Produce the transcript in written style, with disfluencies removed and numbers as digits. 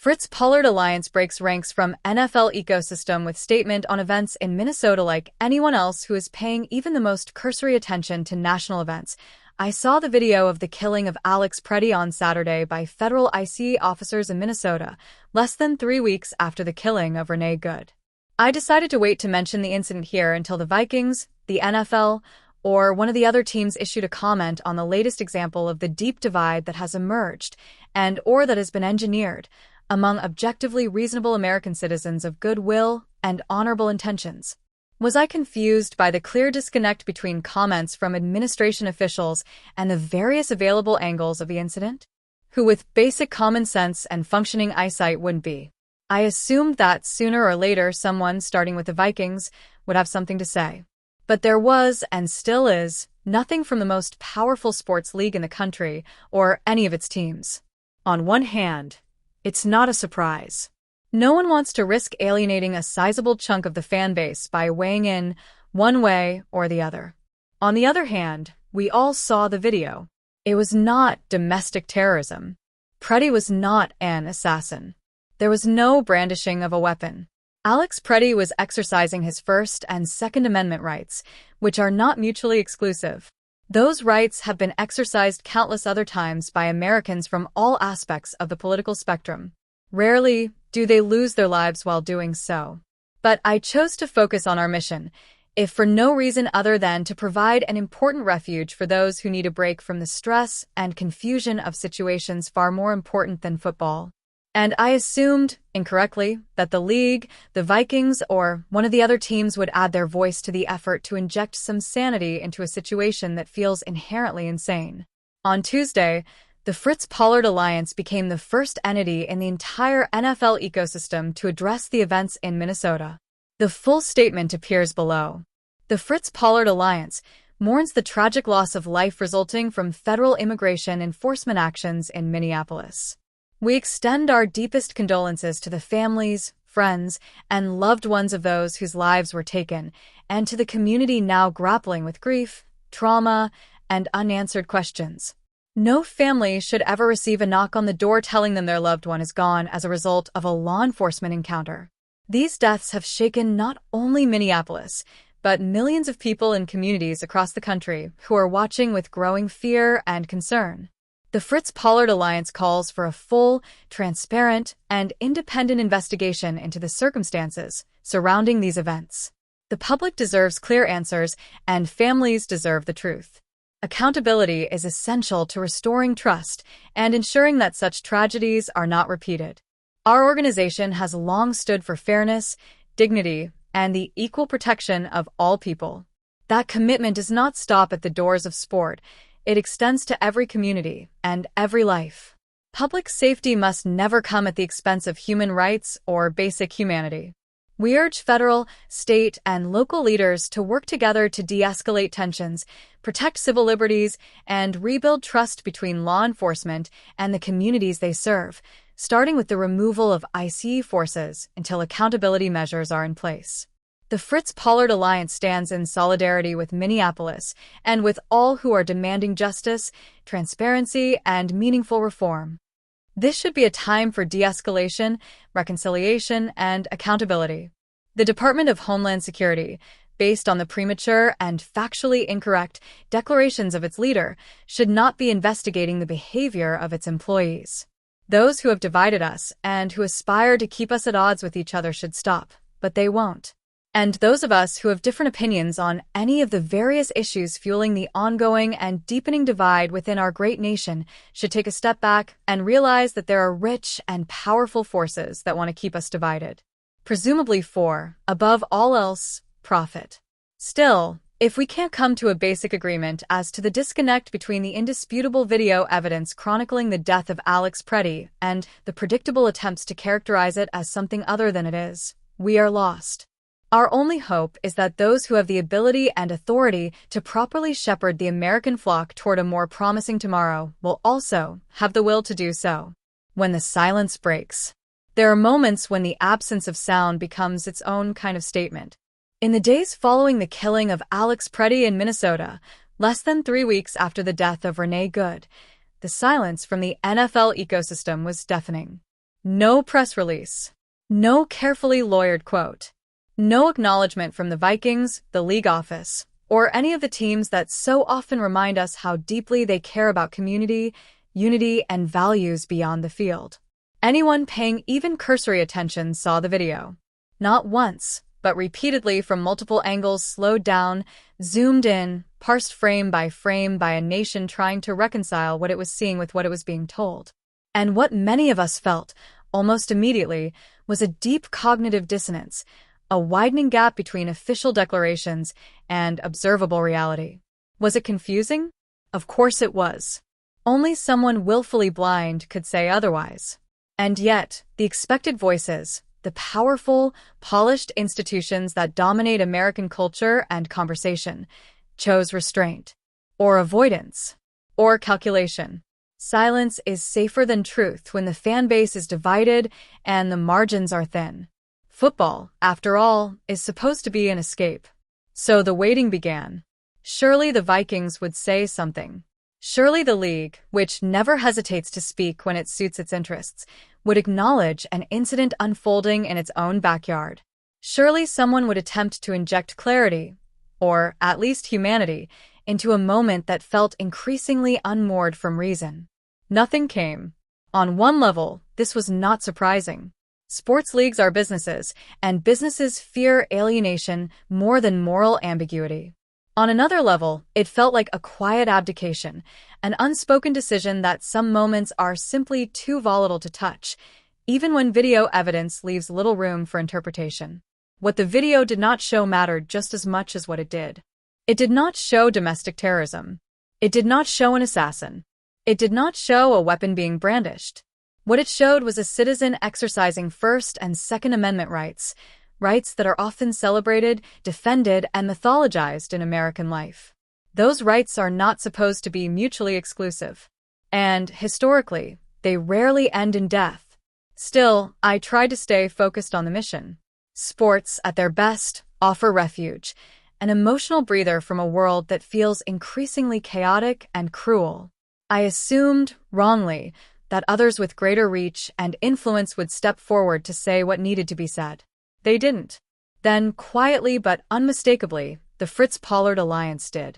Fritz Pollard Alliance breaks ranks from NFL ecosystem with statement on events in Minnesota like anyone else who is paying even the most cursory attention to national events. I saw the video of the killing of Alex Pretti on Saturday by federal ICE officers in Minnesota, less than 3 weeks after the killing of Renee Good. I decided to wait to mention the incident here until the Vikings, the NFL, or one of the other teams issued a comment on the latest example of the deep divide that has emerged or that has been engineered among objectively reasonable American citizens of goodwill and honorable intentions. Was I confused by the clear disconnect between comments from administration officials and the various available angles of the incident? Who with basic common sense and functioning eyesight wouldn't be? I assumed that sooner or later someone, starting with the Vikings, would have something to say. But there was, and still is, nothing from the most powerful sports league in the country or any of its teams. On one hand, it's not a surprise. No one wants to risk alienating a sizable chunk of the fan base by weighing in one way or the other. On the other hand, we all saw the video. It was not domestic terrorism. Pretti was not an assassin. There was no brandishing of a weapon. Alex Pretti was exercising his First and Second Amendment rights, which are not mutually exclusive. Those rights have been exercised countless other times by Americans from all aspects of the political spectrum. Rarely do they lose their lives while doing so. But I chose to focus on our mission, if for no reason other than to provide an important refuge for those who need a break from the stress and confusion of situations far more important than football. And I assumed, incorrectly, that the league, the Vikings, or one of the other teams would add their voice to the effort to inject some sanity into a situation that feels inherently insane. On Tuesday, the Fritz Pollard Alliance became the first entity in the entire NFL ecosystem to address the events in Minnesota. The full statement appears below. The Fritz Pollard Alliance mourns the tragic loss of life resulting from federal immigration enforcement actions in Minneapolis. We extend our deepest condolences to the families, friends, and loved ones of those whose lives were taken, and to the community now grappling with grief, trauma, and unanswered questions. No family should ever receive a knock on the door telling them their loved one is gone as a result of a law enforcement encounter. These deaths have shaken not only Minneapolis, but millions of people in communities across the country who are watching with growing fear and concern. The Fritz Pollard Alliance calls for a full, transparent, and independent investigation into the circumstances surrounding these events. The public deserves clear answers, and families deserve the truth. Accountability is essential to restoring trust and ensuring that such tragedies are not repeated. Our organization has long stood for fairness, dignity, and the equal protection of all people. That commitment does not stop at the doors of sport. It extends to every community and every life. Public safety must never come at the expense of human rights or basic humanity. We urge federal, state, and local leaders to work together to de-escalate tensions, protect civil liberties, and rebuild trust between law enforcement and the communities they serve, starting with the removal of ICE forces until accountability measures are in place. The Fritz Pollard Alliance stands in solidarity with Minneapolis and with all who are demanding justice, transparency, and meaningful reform. This should be a time for de-escalation, reconciliation, and accountability. The Department of Homeland Security, based on the premature and factually incorrect declarations of its leader, should not be investigating the behavior of its employees. Those who have divided us and who aspire to keep us at odds with each other should stop, but they won't. And those of us who have different opinions on any of the various issues fueling the ongoing and deepening divide within our great nation should take a step back and realize that there are rich and powerful forces that want to keep us divided, presumably for, above all else, profit. Still, if we can't come to a basic agreement as to the disconnect between the indisputable video evidence chronicling the death of Alex Pretti and the predictable attempts to characterize it as something other than it is, we are lost. Our only hope is that those who have the ability and authority to properly shepherd the American flock toward a more promising tomorrow will also have the will to do so. When the silence breaks, there are moments when the absence of sound becomes its own kind of statement. In the days following the killing of Alex Pretti in Minnesota, less than 3 weeks after the death of Renee Good, the silence from the NFL ecosystem was deafening. No press release. No carefully lawyered quote. No acknowledgement from the Vikings, the league office, or any of the teams that so often remind us how deeply they care about community, unity, and values beyond the field. Anyone paying even cursory attention saw the video. Not once, but repeatedly from multiple angles, slowed down, zoomed in, parsed frame by a nation trying to reconcile what it was seeing with what it was being told. And what many of us felt, almost immediately, was a deep cognitive dissonance, a widening gap between official declarations and observable reality. Was it confusing? Of course it was. Only someone willfully blind could say otherwise. And yet, the expected voices, the powerful, polished institutions that dominate American culture and conversation, chose restraint, or avoidance, or calculation. Silence is safer than truth when the fan base is divided and the margins are thin. Football, after all, is supposed to be an escape. So the waiting began. Surely the Vikings would say something. Surely the league, which never hesitates to speak when it suits its interests, would acknowledge an incident unfolding in its own backyard. Surely someone would attempt to inject clarity, or at least humanity, into a moment that felt increasingly unmoored from reason. Nothing came. On one level, this was not surprising. Sports leagues are businesses, and businesses fear alienation more than moral ambiguity. On another level, it felt like a quiet abdication, an unspoken decision that some moments are simply too volatile to touch, even when video evidence leaves little room for interpretation. What the video did not show mattered just as much as what it did. It did not show domestic terrorism. It did not show an assassin. It did not show a weapon being brandished. What it showed was a citizen exercising First and Second Amendment rights, rights that are often celebrated, defended, and mythologized in American life. Those rights are not supposed to be mutually exclusive. And, historically, they rarely end in death. Still, I tried to stay focused on the mission. Sports, at their best, offer refuge, an emotional breather from a world that feels increasingly chaotic and cruel. I assumed, wrongly, that others with greater reach and influence would step forward to say what needed to be said. They didn't. Then, quietly but unmistakably, the Fritz Pollard Alliance did.